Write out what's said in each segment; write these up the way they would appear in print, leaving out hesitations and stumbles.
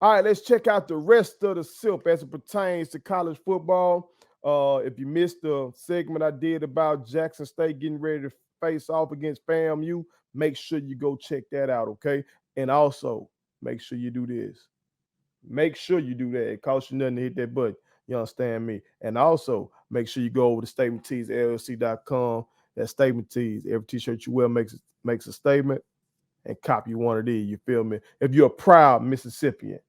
All right, let's check out the rest of the SIP as it pertains to college football. If you missed the segment I did about Jackson State getting ready to face off against FAMU, make sure you go check that out, okay? And also, make sure you do this. Make sure you do that. It costs you nothing to hit that button. You understand me? And also, make sure you go over to statementteesllc.com. That Statement Tees. Every t-shirt you wear makes a statement, and copy one of these. You feel me? If you're a proud Mississippian,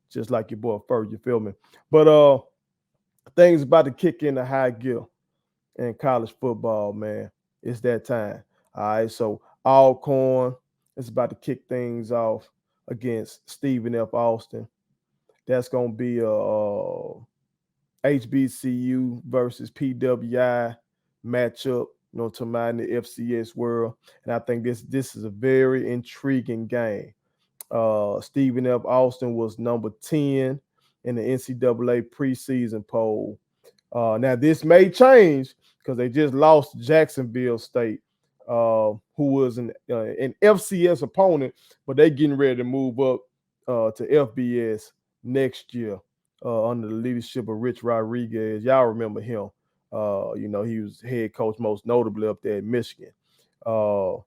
just like your boy Fur, you feel me? But things about to kick into high gear in college football, man. It's that time. All right, so Alcorn is about to kick things off against Stephen F. Austin. That's gonna be a HBCU versus PWI matchup. You know, to mind the FCS world, and I think this is a very intriguing game. Stephen F. Austin was number 10 in the NCAA preseason poll. Now, this may change because they just lost to Jacksonville State, who was an FCS opponent, but they getting ready to move up to FBS next year under the leadership of Rich Rodriguez. Y'all remember him. He was head coach most notably up there in Michigan. Uh,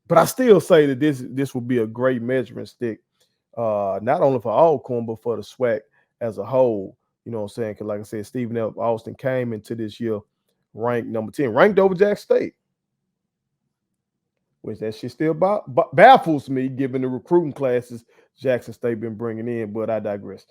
but I still say that this will be a great measuring stick, not only for Alcorn, but for the SWAC as a whole. You know what I'm saying? Because like I said, Stephen F. Austin came into this year ranked number 10, ranked over Jack State, which that shit still baffles me given the recruiting classes Jackson State been bringing in, but I digress.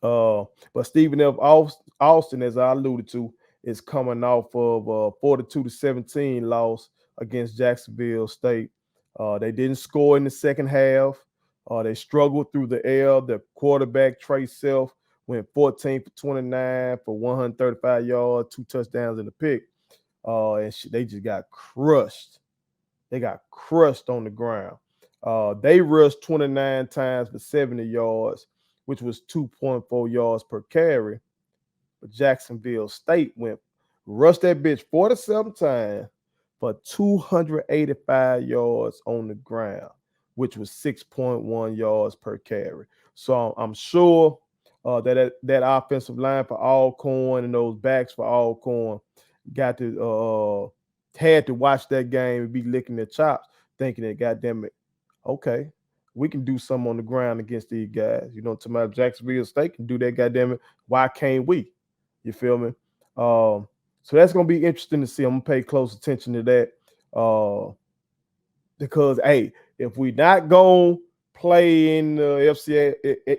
But Stephen F. Austin, as I alluded to, is coming off of a 42-17 loss against Jacksonville State. They didn't score in the second half. They struggled through the air. The quarterback, Trey Self, went 14 for 29 for 135 yards, 2 touchdowns and a pick. And they just got crushed. They got crushed on the ground. They rushed 29 times for 70 yards, which was 2.4 yards per carry. But Jacksonville State rushed that bitch 47 times for 285 yards on the ground, which was 6.1 yards per carry. So I'm sure that offensive line for Alcorn and those backs for Alcorn had to watch that game and be licking their chops, thinking that, goddamn it, okay, we can do something on the ground against these guys. You know, to my Jacksonville State can do that, goddamn it. Why can't we? You feel me? So that's gonna be interesting to see. I'm gonna pay close attention to that. Because hey, if we not gonna play in the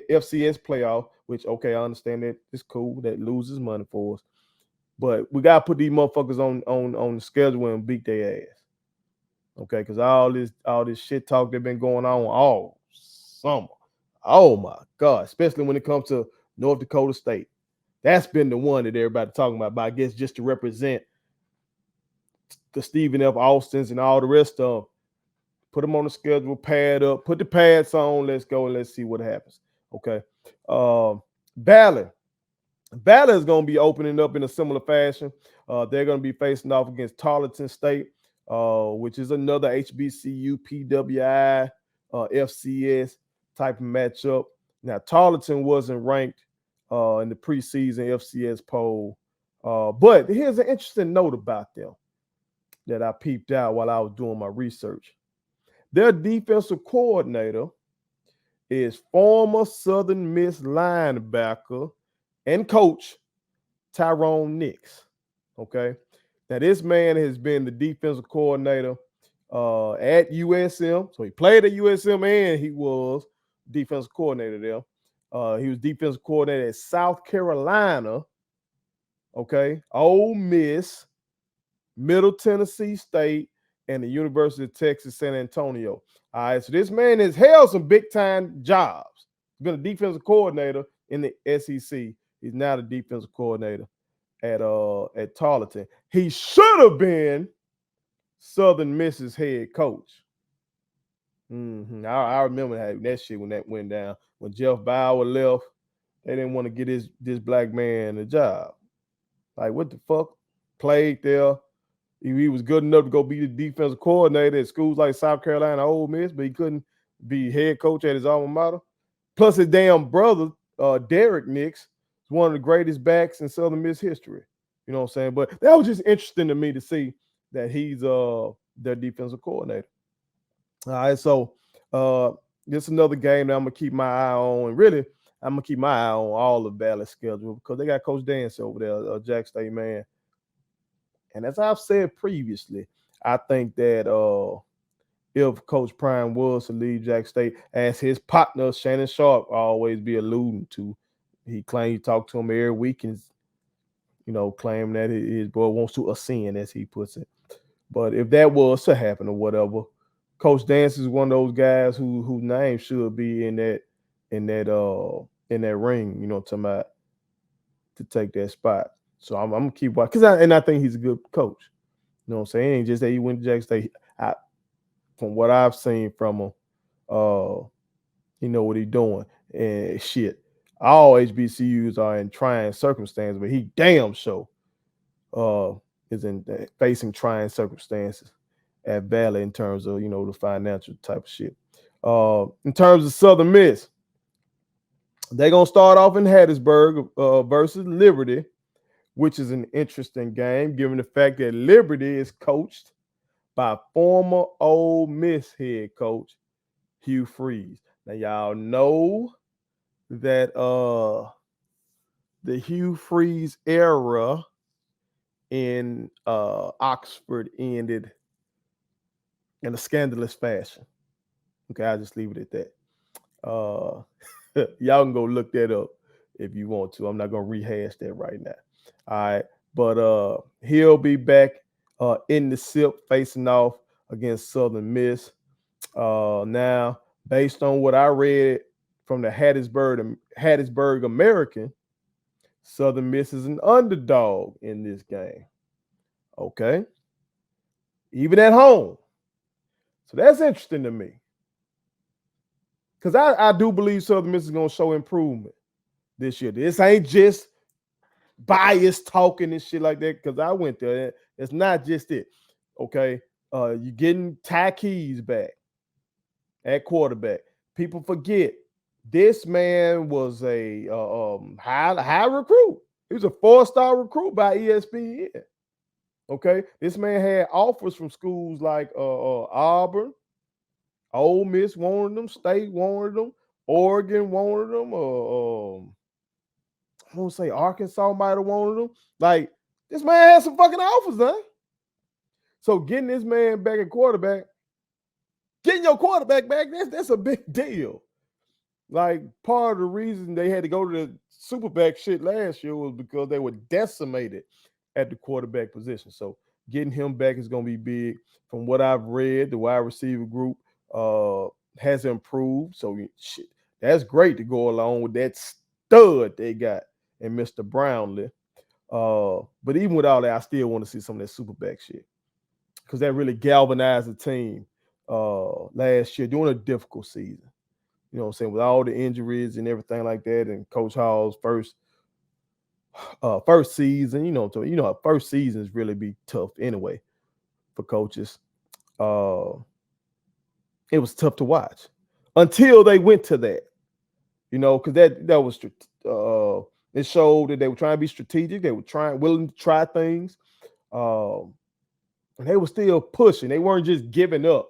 FCS playoff, which okay, I understand that it's cool, that loses money for us. But we gotta put these motherfuckers on the schedule and beat their ass. Okay, because all this shit talk that been going on all summer. Oh my God, especially when it comes to North Dakota State. That's been the one that everybody talking about, but I guess just to represent the Stephen F. Austins and all the rest of them. Put them on the schedule, pad up, put the pads on, let's go and let's see what happens. Okay. Ballard. Ballard is going to be opening up in a similar fashion. They're going to be facing off against Tarleton State, which is another HBCU, PWI, FCS type of matchup. Now, Tarleton wasn't ranked in the preseason FCS poll, but here's an interesting note about them that I peeped out while I was doing my research. Their defensive coordinator is former Southern Miss linebacker and coach Tyrone Nix. Okay. Now, this man has been the defensive coordinator at USM. So he played at USM and he was defensive coordinator there. He was defensive coordinator at South Carolina. Okay. Ole Miss, Middle Tennessee State, and the University of Texas, San Antonio. All right, so this man has held some big-time jobs. He's been a defensive coordinator in the SEC. He's now the defensive coordinator at Tarleton. He should have been Southern Miss's head coach. I remember that shit when that went down. When Jeff Bauer left, they didn't want to get this black man a job. Like, what the fuck? Played there. He was good enough to go be the defensive coordinator at schools like South Carolina, Ole Miss, but he couldn't be head coach at his alma mater. Plus his damn brother, Derek Nix, is one of the greatest backs in Southern Miss history. You know what I'm saying? But that was just interesting to me to see that he's their defensive coordinator. All right, so this is another game that I'm gonna keep my eye on, and really I'm gonna keep my eye on all the Valley schedule because they got Coach Dance over there, Jack State man. And as I've said previously, I think that if Coach Prime was to leave Jack State, as his partner Shannon Sharp always be alluding to, he claimed he talked to him every week and claim that his boy wants to ascend, as he puts it. But if that was to happen or whatever, Coach Dance is one of those guys whose name should be in that ring, to take that spot. So I'm gonna keep watching because I think he's a good coach. You know what I'm saying? It ain't just that he went to Jack State. From what I've seen from him, he know what he's doing. And shit, all HBCUs are in trying circumstances, but he damn sure is in facing trying circumstances at Valley in terms of the financial type of shit. In terms of Southern Miss, they're gonna start off in Hattiesburg versus Liberty, which is an interesting game given the fact that Liberty is coached by former Ole Miss head coach Hugh Freeze. Now y'all know that the Hugh Freeze era in Oxford ended in a scandalous fashion. Okay, I'll just leave it at that. Y'all can go look that up if you want to. I'm not gonna rehash that right now. All right, but he'll be back in the SIP facing off against Southern Miss. Now, based on what I read from the Hattiesburg American, Southern Miss is an underdog in this game. Okay, even at home. So that's interesting to me. Because I do believe Southern Miss is going to show improvement this year. This ain't just bias talking and shit like that, because I went there. It's not just it. Okay. You're getting Ty Keys back at quarterback. People forget this man was a high recruit. He was a 4-star recruit by ESPN. Okay. This man had offers from schools like Auburn, Ole Miss wanted them, State wanted them, Oregon wanted them, I want to say Arkansas might have wanted them. Like, this man had some fucking offers, huh? So getting this man back at quarterback, getting your quarterback back, that's a big deal. Like, part of the reason they had to go to the Superback shit last year was because they were decimated at the quarterback position. So getting him back is going to be big. From what I've read, the wide receiver group has improved. So shit, that's great to go along with that stud they got in Mr. Brownlee. But even with all that, I still want to see some of that Superback shit because that really galvanized the team last year during a difficult season. You know what I'm saying? With all the injuries and everything like that, and Coach Hall's first season, first seasons really be tough anyway for coaches. It was tough to watch until they went to that, because that was it showed that they were trying to be strategic. They were willing to try things, and they were still pushing. They weren't just giving up,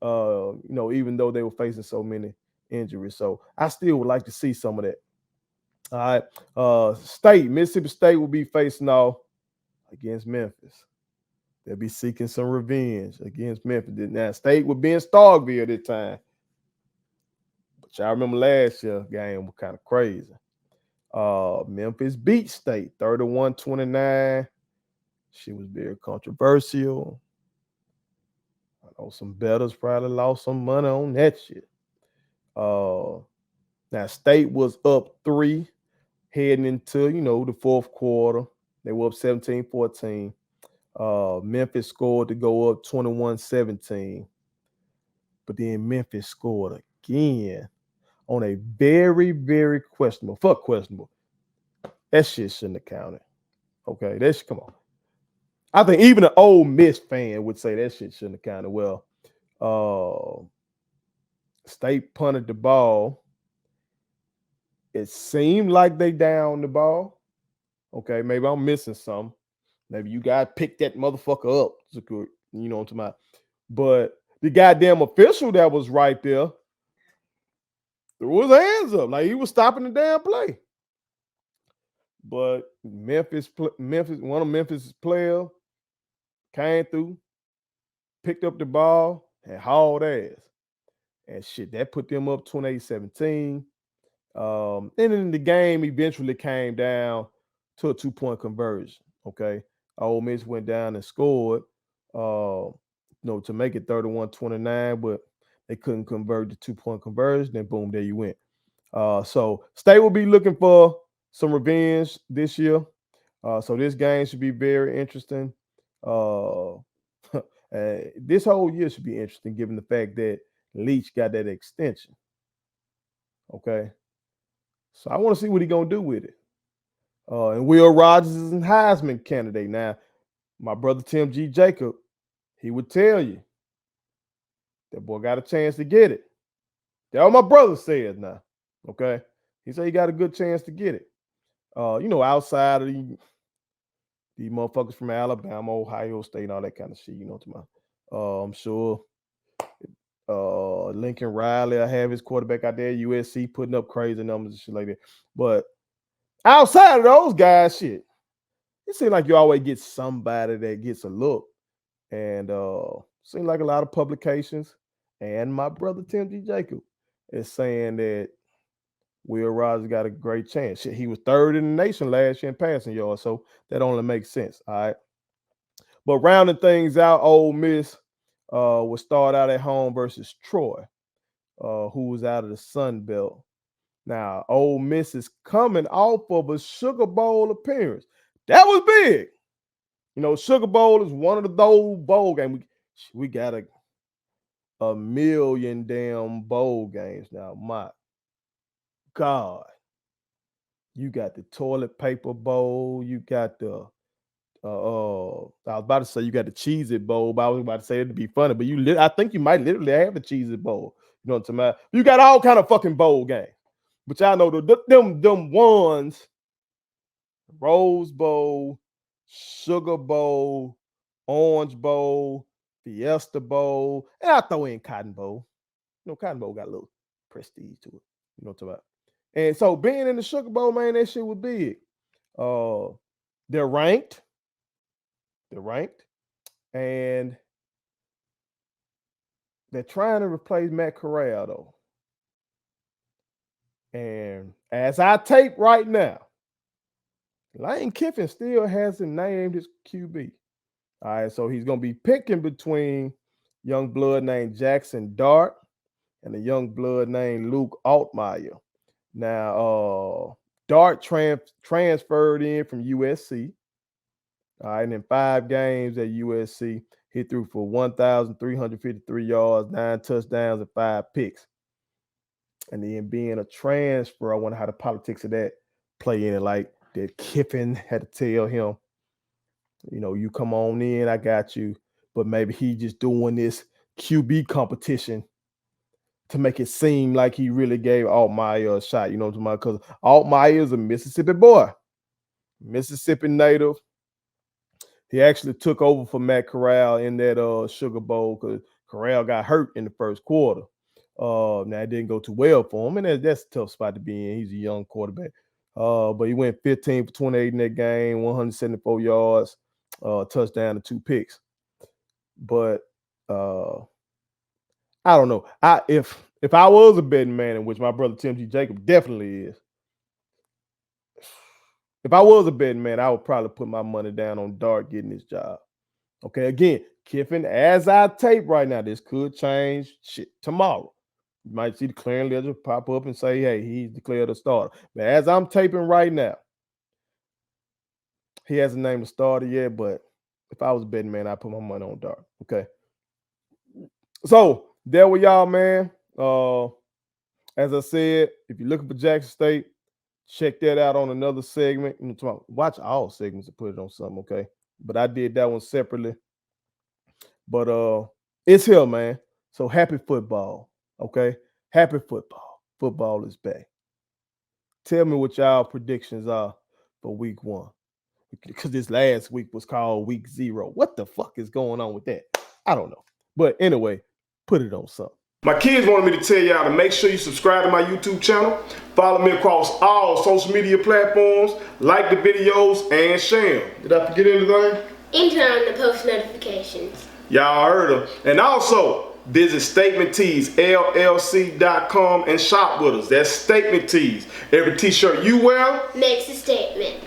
even though they were facing so many injuries. So I still would like to see some of that. All right, Mississippi State will be facing off against Memphis. They'll be seeking some revenge against Memphis. Now, State would be in Starkville this time. But y'all remember last year's game was kind of crazy. Memphis beat State 31-29. She was very controversial. I know some bettors probably lost some money on that shit. Now, State was up 3 heading into, the fourth quarter. They were up 17-14. Memphis scored to go up 21-17. But then Memphis scored again on a very, very questionable. Fuck questionable. That shit shouldn't have counted. Okay, come on. I think even an Ole Miss fan would say that shit shouldn't have counted. Well, State punted the ball, It seemed like they down the ball. Okay, maybe I'm missing some. Maybe you guys picked that motherfucker up. You know what I'm talking about. But the goddamn official that was right there threw his hands up like he was stopping the damn play. But Memphis, one of Memphis' players came through, picked up the ball, and hauled ass. And shit, that put them up 28-17. And then the game eventually came down to a 2-point conversion. Okay. Ole Miss went down and scored, to make it 31-29, but they couldn't convert the 2-point conversion. Then boom, there you went. So State will be looking for some revenge this year. So this game should be very interesting. This whole year should be interesting given the fact that Leach got that extension. Okay. So I want to see what he's gonna do with it. And Will Rogers is a Heisman candidate. Now, my brother Tim G. Jacob, he would tell you that boy got a chance to get it. That's what my brother said now. Okay. He said he got a good chance to get it. Outside of the motherfuckers from Alabama, Ohio State, and all that kind of shit, I'm sure Lincoln Riley, I have his quarterback out there, USC, putting up crazy numbers and shit like that. But outside of those guys, shit, it seems like you always get somebody that gets a look. And seems like a lot of publications and my brother Tim G. Jacob is saying that Will Rogers got a great chance. Shit, he was third in the nation last year in passing yards, so that only makes sense. All right. But rounding things out, Ole Miss will start out at home versus Troy, who was out of the Sun Belt. Now, Ole Miss is coming off of a Sugar Bowl appearance. That was big. Sugar Bowl is one of those bowl games. We got a million damn bowl games now. My God. You got the toilet paper bowl. You got the I was about to say you got the Cheez-It Bowl, but I was about to say it to be funny, but I think you might literally have the Cheez-It Bowl. You know what I'm talking about? You got all kind of fucking bowl games. But y'all know them ones, Rose Bowl, Sugar Bowl, Orange Bowl, Fiesta Bowl, and I throw in Cotton Bowl. Cotton Bowl got a little prestige to it. You know what I'm talking about? And so being in the Sugar Bowl, man, that shit was big. They're ranked. And they're trying to replace Matt Corral, though. And as I tape right now, Lane Kiffin still hasn't named his QB. All right, so he's going to be picking between young blood named Jackson Dart and a young blood named Luke Altmaier. Now, Dart transferred in from USC. All right, and in 5 games at USC, he threw for 1,353 yards, 9 touchdowns, and 5 picks. And then being a transfer, I wonder how the politics of that play in it. Like, that Kiffin had to tell him, you come on in, I got you. But maybe he just doing this QB competition to make it seem like he really gave Altmaier a shot. You know what I'm talking about? Because Altmaier is a Mississippi boy, Mississippi native. He actually took over for Matt Corral in that Sugar Bowl because Corral got hurt in the first quarter. Now it didn't go too well for him, and that's a tough spot to be in. He's a young quarterback. But he went 15 for 28 in that game, 174 yards, touchdown, and 2 picks. But I don't know. If I was a betting man, in which my brother Tim G. Jacob definitely is, if I was a betting man, I would probably put my money down on Dart getting this job. Okay, again, Kiffin, as I tape right now, this could change shit tomorrow. You might see the clearing ledger pop up and say, hey, he's declared a starter. But as I'm taping right now, he hasn't named a starter yet, but if I was a betting man, I'd put my money on Dart. Okay. So there we y'all, man. As I said, if you're looking for Jackson State, check that out on another segment. Watch all segments and put it on something, okay? But I did that one separately. But it's here, man. So happy football, okay? Happy football. Football is back. Tell me what y'all predictions are for week 1. Because this last week was called week 0. What the fuck is going on with that? I don't know. But anyway, put it on something. My kids wanted me to tell y'all to make sure you subscribe to my YouTube channel, follow me across all social media platforms, like the videos, and share them. Did I forget anything? And turn on the post notifications. Y'all heard them. And also, visit Statement Tees, LLC.com and shop with us. That's Statement Tees. Every t-shirt you wear makes a statement.